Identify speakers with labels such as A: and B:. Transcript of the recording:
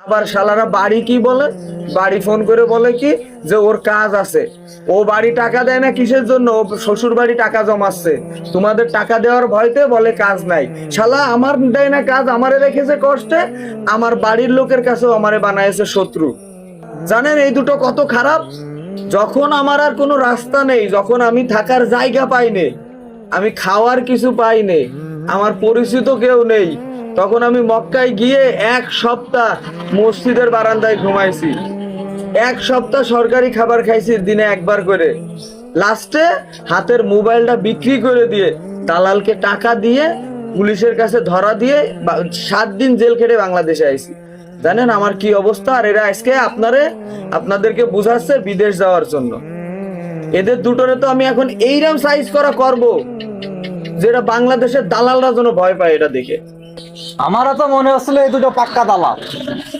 A: আবার শালারা বাড়ি কি বলে, বাড়ি ফোন করে বলে কি যে ওর কাজ আছে, ও বাড়ি টাকা দেয় না কিসের জন্য, ও শ্বশুর বাড়ি টাকা জমাচ্ছে, তোমাদের টাকা দেওয়ার ভয়তে বলে কাজ নাই। শালা আমার দেয় না কাজ, আমারে রেখেছে কষ্টে, আমার বাড়ির লোকের কাছেও আমারে বানাইছে শত্রু। জানেন এই দুটো কত খারাপ? যখন আমার আর কোনো রাস্তা নেই, যখন আমি থাকার জায়গা পাইনি, আমি খাওয়ার কিছু পাইনি, আমার পরিচিত কেউ নেই, তখন আমি মক্কায় গিয়ে 1 সপ্তাহ মসজিদের বারান্দায় ঘুমাইছি, 1 সপ্তাহ সরকারি খাবার খাইছি দিনে একবার করে। লাস্টে হাতের মোবাইলটা বিক্রি করে দিয়ে দালালকে টাকা দিয়ে পুলিশের কাছে ধরা দিয়ে 7 দিন জেল খেটে বাংলাদেশে আইছি। জানেন আমার কি অবস্থা? আর এরা আজকে আপনাদেরকে বুঝাচ্ছে বিদেশ যাওয়ার জন্য। এদের দুটোরে তো আমি এখন এইরকম সাইজ করা করব যেটা বাংলাদেশের দালালরা যেন ভয় পায় এটা দেখে।
B: আমারও তো মনে হচ্ছিল এই দুটো পাক্কা দালাল।